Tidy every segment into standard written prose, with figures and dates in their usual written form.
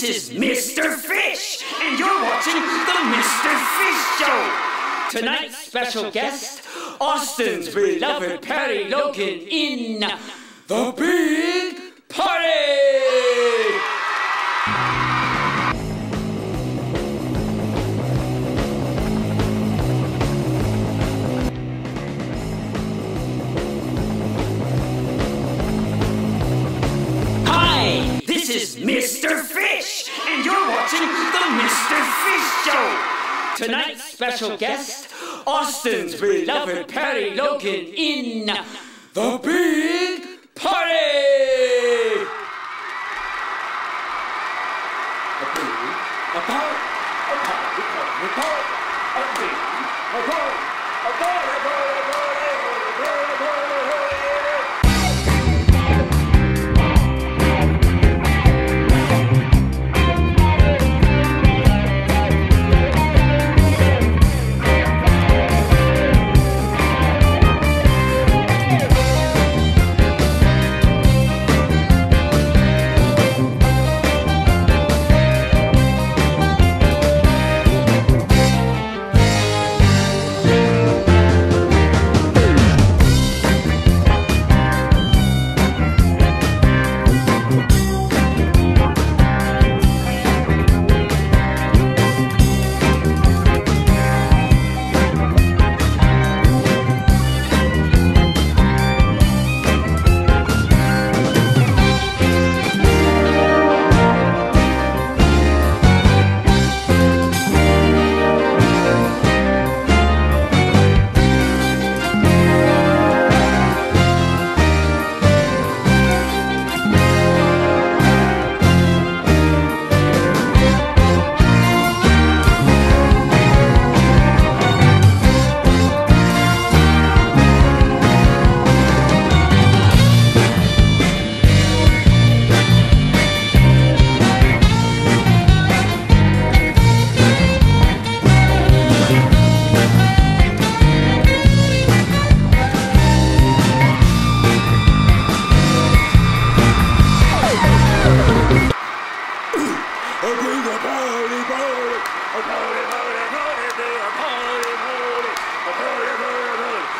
is Mr. Fish, and you're watching the Mr. Fish Show. Tonight's special guest, Austin's beloved Perry Logan in The Big Party! Hi, this is Mr. Fish, and you're watching the Mr. Fish Show. Tonight's special guest, Austin's beloved Perry Logan in The Big Party! A party.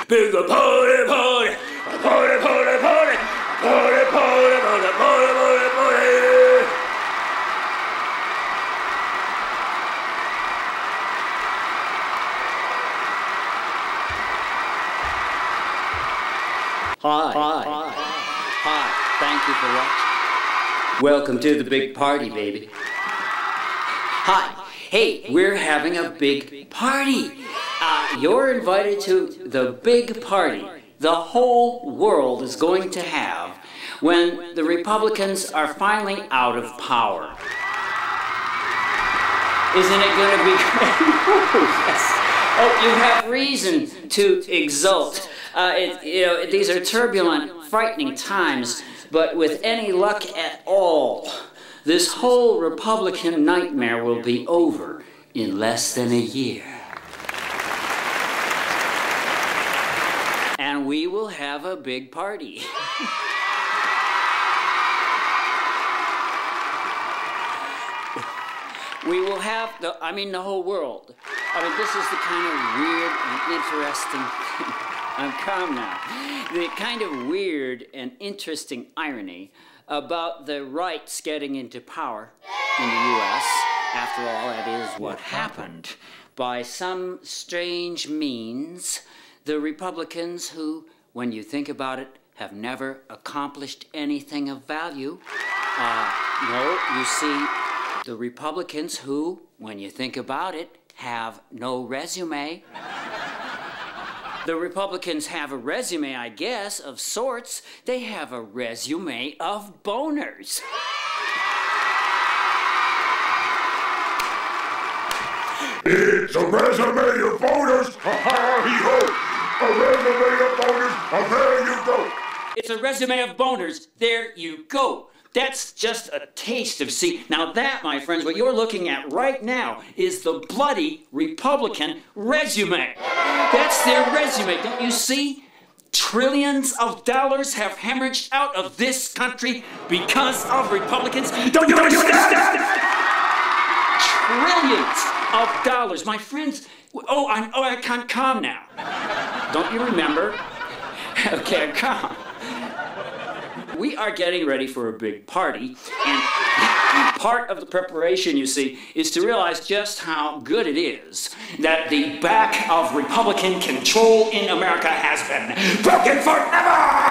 Big party, party, party, party, party, party, party, party, party, party. Hi. Thank you for watching. Welcome to the big party, baby. Hi. Hey, we're having a big party. You're invited to the big party the whole world is going to have when the Republicans are finally out of power. Isn't it going to be great? Yes. Oh, you have reason to exult. These are turbulent, frightening times, but with any luck at all, this whole Republican nightmare will be over in less than a year. And we will have a big party. We will have the whole world. This is the kind of weird and interesting thing. I'm calm now. The kind of weird and interesting irony about the rights getting into power in the U.S. After all, that is what happened. By some strange means, the Republicans who, when you think about it, have never accomplished anything of value. No, you see, the Republicans who, when you think about it, have no resume. The Republicans have a resume, I guess, of sorts. They have a resume of boners. It's a resume of boners. Ha-ha-hee-ho. A resume of boners. There you go. It's a resume of boners. There you go. That's just a taste of, see, now that, my friends, what you're looking at right now is the bloody Republican resume. That's their resume, don't you see? Trillions of dollars have hemorrhaged out of this country because of Republicans. Don't you understand? trillions of dollars. My friends, I can't calm now. Don't you remember? Okay, I'm calm. We are getting ready for a big party, and part of the preparation, you see, is to realize just how good it is that the back of Republican control in America has been broken forever!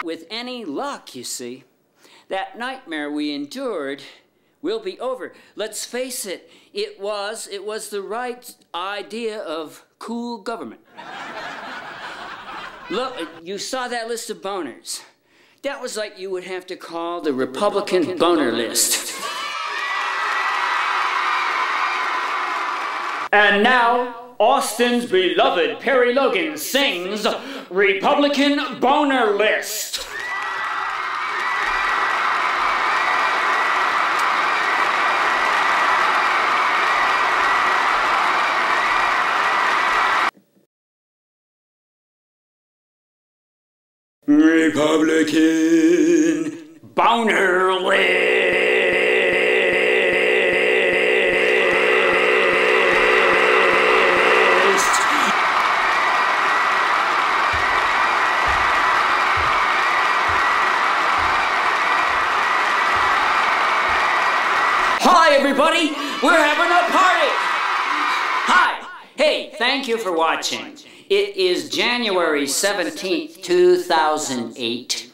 With any luck, you see, that nightmare we endured will be over. Let's face it, it was the right idea of cool government. Look, you saw that list of boners. That was like you would have to call the Republican boner list. And now, Austin's beloved Perry Logan sings Republican Boner List. Republican Boner List. Hi, everybody. We're having a party. Hi. Hey, thank you for watching. It is January 17th, 2008,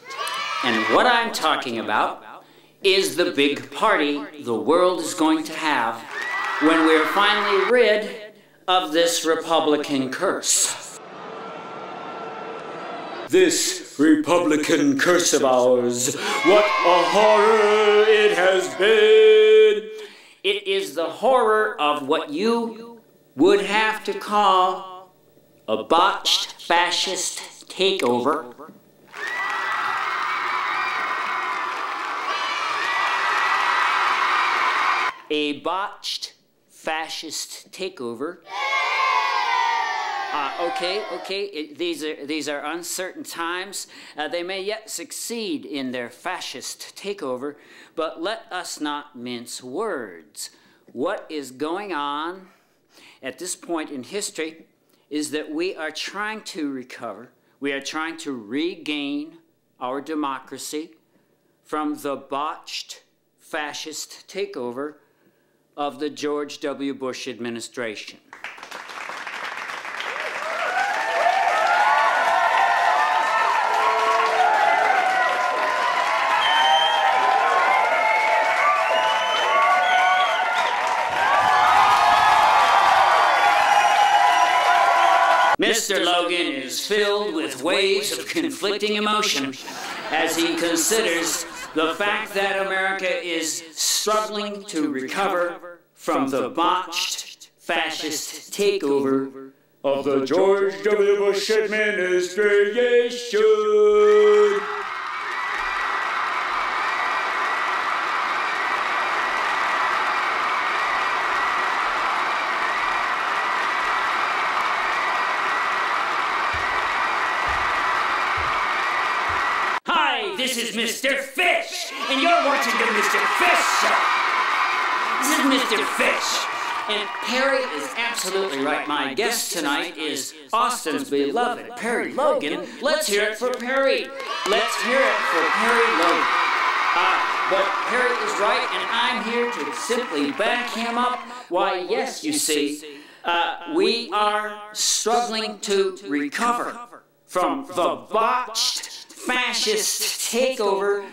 and what I'm talking about is the big party the world is going to have when we're finally rid of this Republican curse. This Republican curse of ours, what a horror it has been! It is the horror of what you would have to call a botched fascist takeover. A botched fascist takeover. Okay. These are uncertain times. They may yet succeed in their fascist takeover, but let us not mince words. What is going on at this point in history is that we are trying to recover, we are trying to regain our democracy from the botched fascist takeover of the George W. Bush administration. Mr. Logan is filled with waves of conflicting emotion as he considers the fact that America is struggling to recover from the botched fascist takeover of the George W. Bush administration. This is Mr. Fish, and you're watching the Mr. Fish Show. This is Mr. Fish, and Perry is absolutely right. My guest tonight is Austin's beloved Perry Logan. Let's hear it for Perry. Let's hear it for Perry Logan. But Perry is right, and I'm here to simply back him up. Why, yes, you see, we are struggling to recover from the botched fascist takeover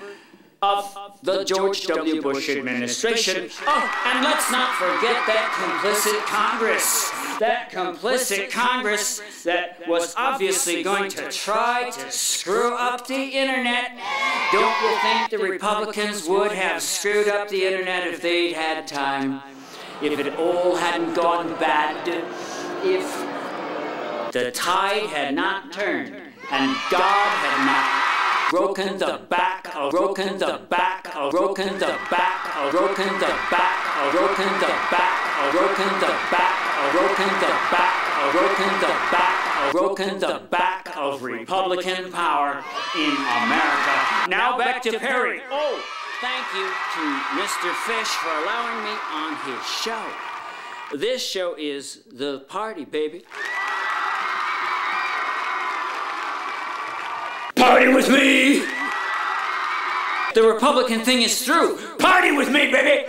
of the George W. Bush administration. Oh, and let's not forget that complicit Congress. That complicit Congress that was obviously going to try to screw up the internet Don't you think the Republicans would have screwed up the internet if they'd had time? If it all hadn't gone bad? If the tide had not turned and God had not broken the back, broken the back, broken the back, broken the back, broken the back, broken the back, broken the back, broken the back, broken the back of Republican power in America. Now back to Perry. Oh, thank you to Mr. Fish for allowing me on his show. This show is The Party, baby. Party with me! The Republican thing is through. Party with me, baby!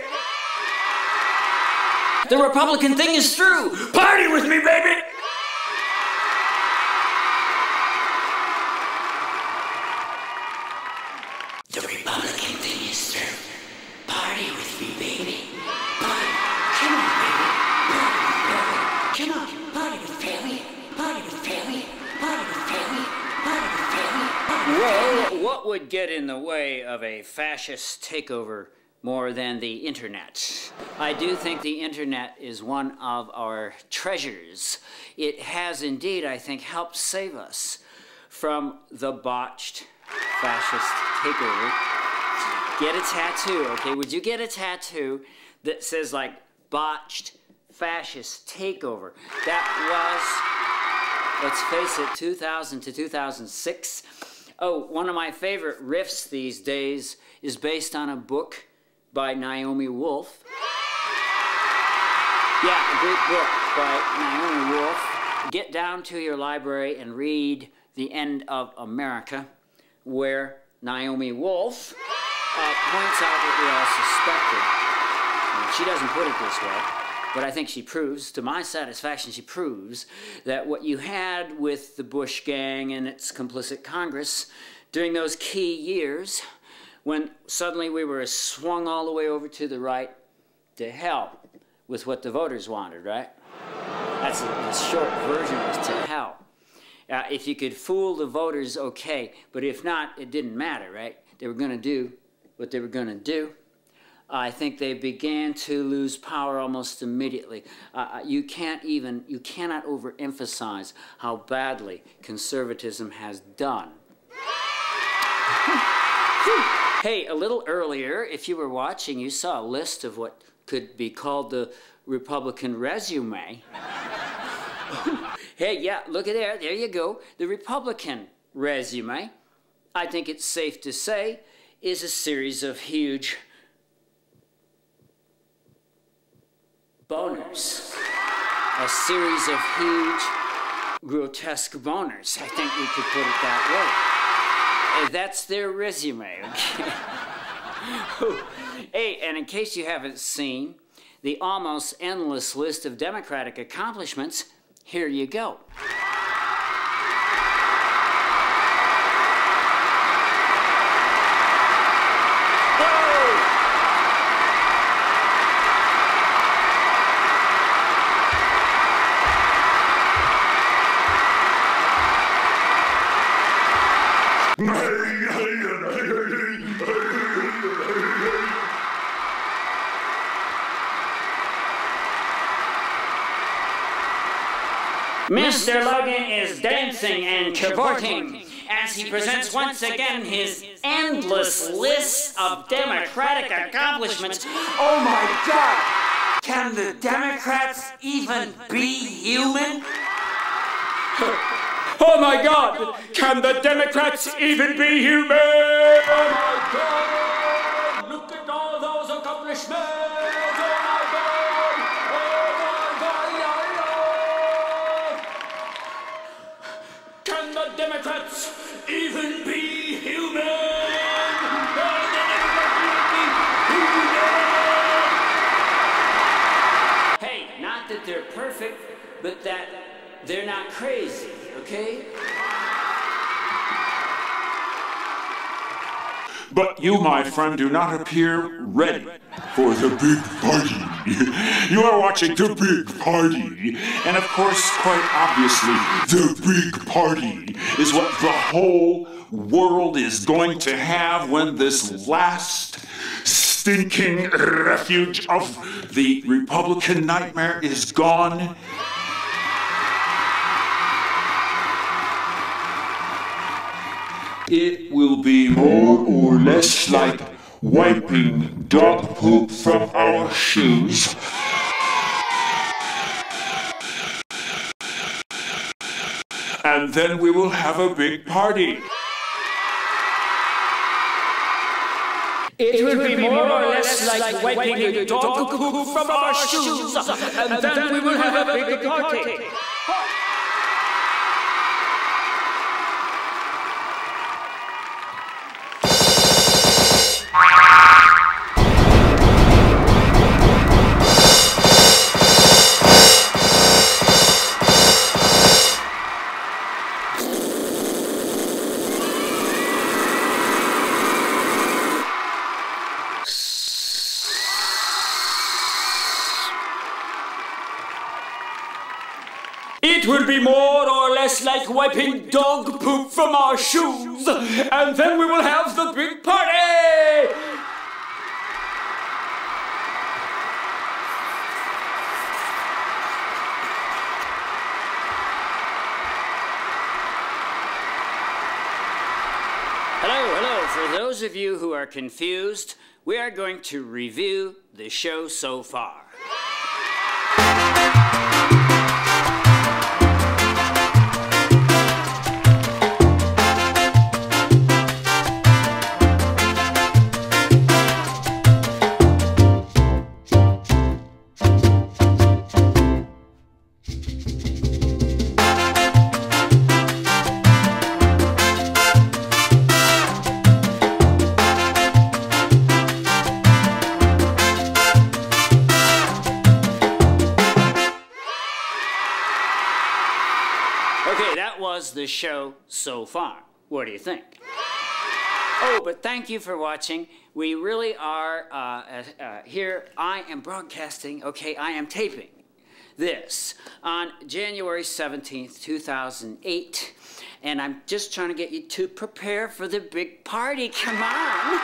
The Republican thing is through. Party with me, baby! The Republican thing is through. Party with me, baby. Party. Come on, baby. Party. Come on. Party with Perry. Party with Perry. Party with Perry. Party with Perry. Well, what would get in the way of a fascist takeover more than the internet? I do think the internet is one of our treasures. It has indeed, I think, helped save us from the botched fascist takeover. Get a tattoo, okay? Would you get a tattoo that says, like, botched fascist takeover? That was, let's face it, 2000 to 2006. Oh, one of my favorite riffs these days is based on a book by Naomi Wolf. Yeah, a great book by Naomi Wolf. Get down to your library and read The End of America, where Naomi Wolf points out what we all suspected. She doesn't put it this way, but I think she proves, to my satisfaction, she proves that what you had with the Bush gang and its complicit Congress during those key years, when suddenly we were swung all the way over to the right, to hell with what the voters wanted, right? That's the short version, was to hell. If you could fool the voters, okay, but if not, it didn't matter, right? They were going to do what they were going to do. I think they began to lose power almost immediately. You cannot overemphasize how badly conservatism has done. Hey, a little earlier, if you were watching, you saw a list of what could be called the Republican resume. Hey, yeah, look at there. There you go. The Republican resume, I think it's safe to say, is a series of huge boners. A series of huge, grotesque boners. I think we could put it that way. That's their resume, okay? Hey, and in case you haven't seen the almost endless list of Democratic accomplishments, here you go. Mr. Logan is dancing and cavorting as he presents once again his endless list of Democratic accomplishments. Oh my God! Can the Democrats even be human? Oh my God! Can the Democrats even be human? Oh my God! Look at all those accomplishments! Democrats even be human? Hey, not that they're perfect, but that they're not crazy, okay? But you, my friend, do not appear ready for the big party. You are watching The Big Party. And of course, quite obviously, The Big Party is what the whole world is going to have when this last stinking refuge of the Republican nightmare is gone. It will be more or less like wiping dog poop from our shoes. And then we will have a big party. It will be more or less like wiping a dog poop from our shoes, and then we will have a big party. It will be more or less like wiping dog poop from our shoes, and then we will have the big party! Hello. For those of you who are confused, we are going to review the show so far. Okay, that was the show so far. What do you think? Oh, but thank you for watching. We really are here. I am broadcasting, okay, I am taping this on January 17th, 2008. And I'm just trying to get you to prepare for the big party. Come on.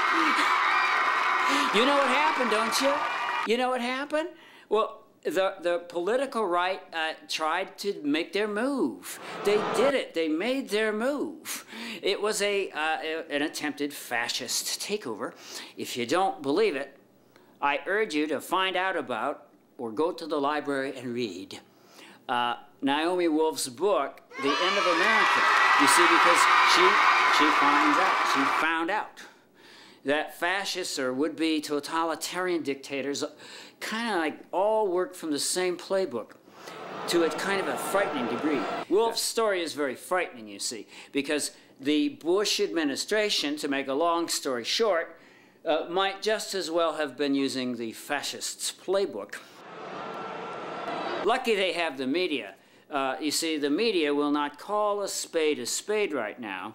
You know what happened, don't you? You know what happened? Well, the political right tried to make their move. They did it. They made their move. It was an attempted fascist takeover. If you don't believe it, I urge you to find out about or go to the library and read Naomi Wolf's book, The End of America. You see, because she found out that fascists or would-be totalitarian dictators kind of like all work from the same playbook to a kind of a frightening degree. Wolf's story is very frightening, you see, because the Bush administration, to make a long story short, might just as well have been using the fascists' playbook. Lucky they have the media. You see, the media will not call a spade right now.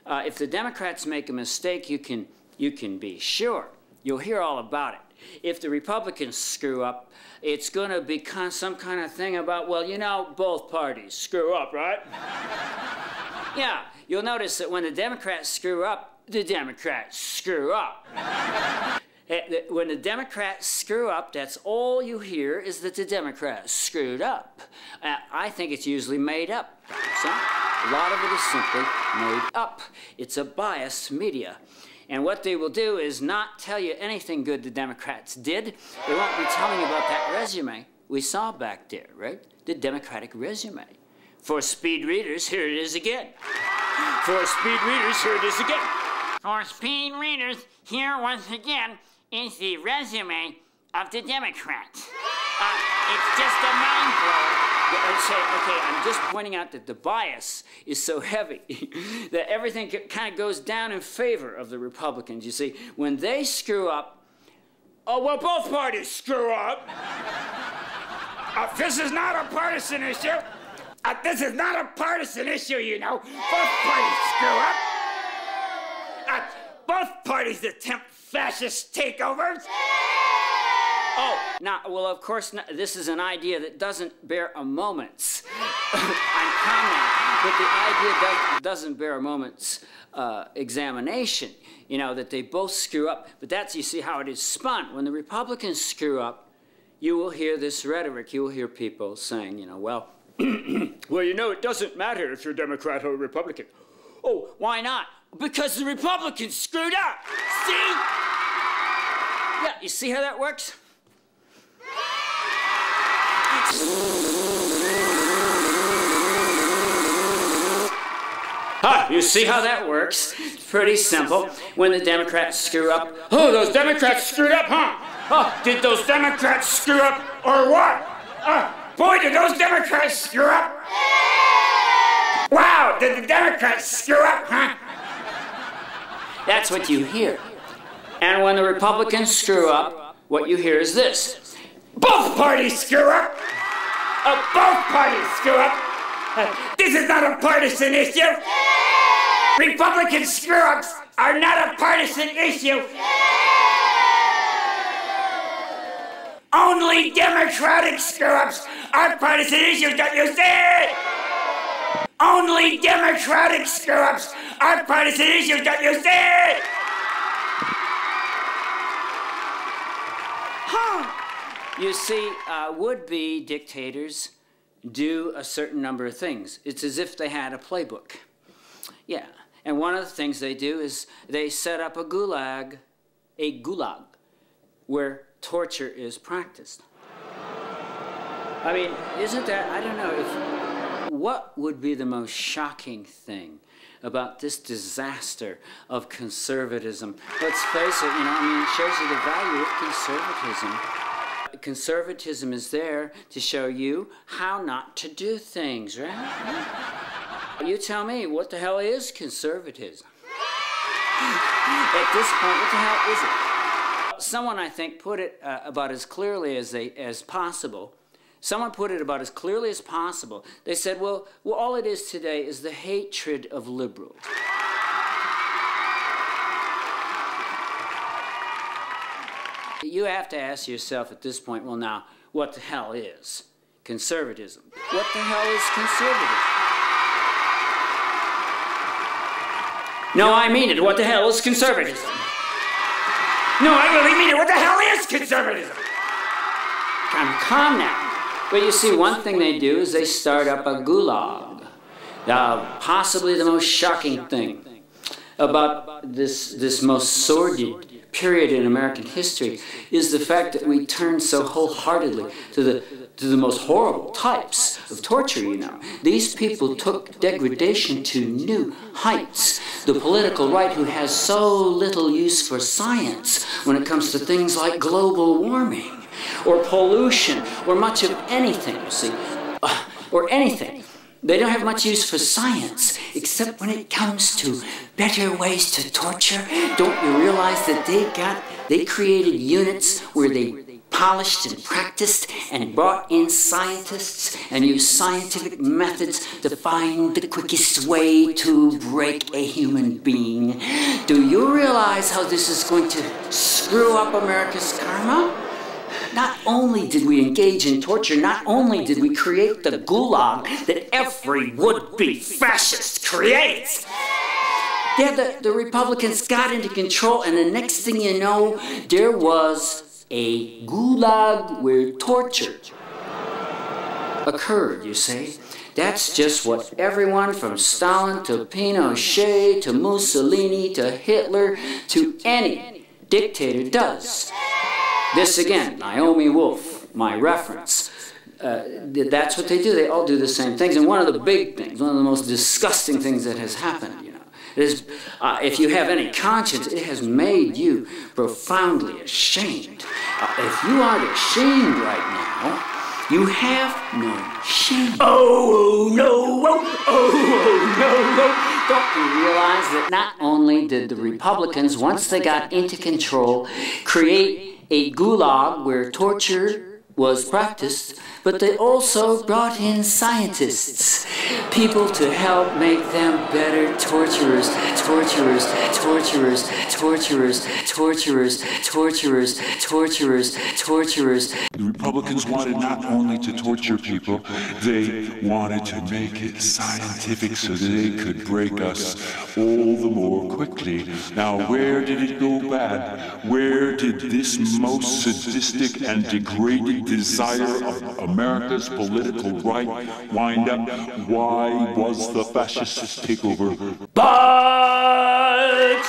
If the Democrats make a mistake, you can be sure. You'll hear all about it. If the Republicans screw up, it's going to be some kind of thing about, well, you know, both parties screw up, right? Yeah, you'll notice that when the Democrats screw up, the Democrats screw up. When the Democrats screw up, that's all you hear is that the Democrats screwed up. I think it's usually made up. So, a lot of it is simply made up. It's a biased media. And what they will do is not tell you anything good the Democrats did. They won't be telling you about that resume we saw back there, right? The Democratic resume. For speed readers, here it is again. For speed readers, here it is again. For speed readers, here once again is the resume of the Democrats. It's just a mind blower. I'd say, okay, I'm just pointing out that the bias is so heavy that everything kind of goes down in favor of the Republicans. You see, when they screw up, oh, well, both parties screw up. This is not a partisan issue. This is not a partisan issue, you know. Both parties screw up. Both parties attempt fascist takeovers. Oh, now, well, of course, this is an idea that doesn't bear a moment's I'm calm now, but the idea doesn't bear a moment's examination, you know, that they both screw up. But that's, you see, how it is spun. When the Republicans screw up, you will hear this rhetoric. You will hear people saying, you know, well, well, you know, it doesn't matter if you're Democrat or Republican. Oh, why not? Because the Republicans screwed up. See? Yeah, you see how that works? You see how that works? It's pretty simple. When the Democrats screw up, oh, those Democrats screwed up, huh? Oh, did those Democrats screw up or what? Boy, did those Democrats screw up! Wow, did the Democrats screw up, huh? That's what you hear. And when the Republicans screw up, what you hear is this. Both parties screw up! Both parties screw up! This is not a partisan issue! Republican screw-ups are not a partisan issue! Only Democratic screw-ups are partisan issues, don't you see? Only Democratic screw-ups are partisan issues, don't you see? You see, would-be dictators do a certain number of things. It's as if they had a playbook. Yeah, and one of the things they do is they set up a gulag, where torture is practiced. I mean, isn't that, I don't know, what would be the most shocking thing about this disaster of conservatism? Let's face it, you know, I mean, it shows you the value of conservatism. Conservatism is there to show you how not to do things, right? You tell me, what the hell is conservatism? At this point, what the hell is it? Someone, I think, put it about as clearly as possible. Someone put it about as clearly as possible. They said, well, all it is today is the hatred of liberals. You have to ask yourself at this point, well, now, what the hell is conservatism? What the hell is conservatism? No, I mean it. What the hell is conservatism? No, I really mean it. What the hell is conservatism? I'm calm now. But you see, one thing they do is they start up a gulag. Possibly the most shocking thing about this most sordid period in American history is the fact that we turn so wholeheartedly to the most horrible types of torture, you know. These people took degradation to new heights. The political right, who has so little use for science when it comes to things like global warming or pollution or much of anything, you see, or anything. They don't have much use for science, except when it comes to better ways to torture. Don't you realize that they created units where they polished and practiced and brought in scientists and used scientific methods to find the quickest way to break a human being? Do you realize how this is going to screw up America's karma? Not only did we engage in torture, not only did we create the gulag that every would-be fascist creates. Yeah, the Republicans got into control, and the next thing you know, there was a gulag where torture occurred, you see. That's just what everyone from Stalin to Pinochet to Mussolini to Hitler to any dictator does. This again, Naomi Wolf, my reference. That's what they do. They all do the same things. And one of the big things, one of the most disgusting things that has happened, you know, is if you have any conscience, it has made you profoundly ashamed. If you aren't ashamed right now, you have no shame. Oh, no, no. Don't you realize that not only did the Republicans, once they got into control, create a gulag where torture was practiced, but but they also brought in scientists, people to help make them better torturers, torturers, torturers, torturers, torturers, torturers, torturers, torturers. The Republicans wanted not only to torture people, they wanted to make it scientific so they could break us all the more quickly. Now, where did it go bad? Where did this most sadistic and degraded desire of America's political right wind up? Why was the fascist takeover Botched!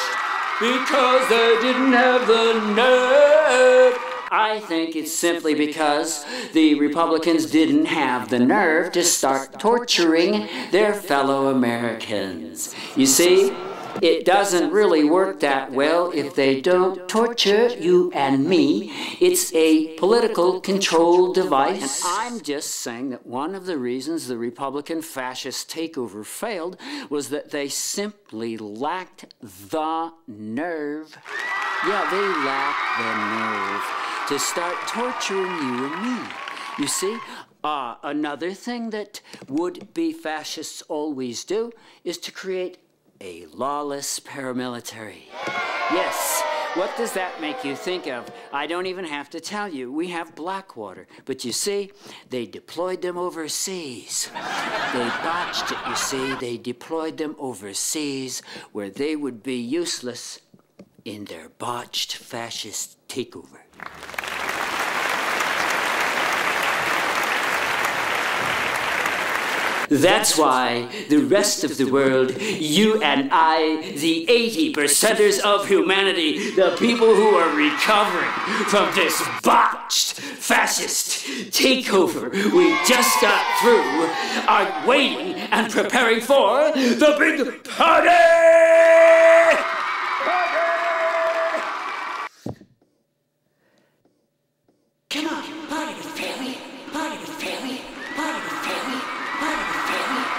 Because they didn't have the nerve. I think it's simply because the Republicans didn't have the nerve to start torturing their fellow Americans. You see, it doesn't really work that well if they don't torture you and me. It's a political control device. And I'm just saying that one of the reasons the Republican fascist takeover failed was that they simply lacked the nerve. Yeah, they lacked the nerve to start torturing you and me. You see, another thing that would-be fascists always do is to create a lawless paramilitary. Yes, what does that make you think of? I don't even have to tell you. We have Blackwater. But you see, they deployed them overseas. They botched it, you see. They deployed them overseas where they would be useless in their botched fascist takeover. That's why the rest of the world, you and I, the 80%ers of humanity, the people who are recovering from this botched fascist takeover we just got through, are waiting and preparing for the big party! Come on, party with family, party with family, party with family, party with family.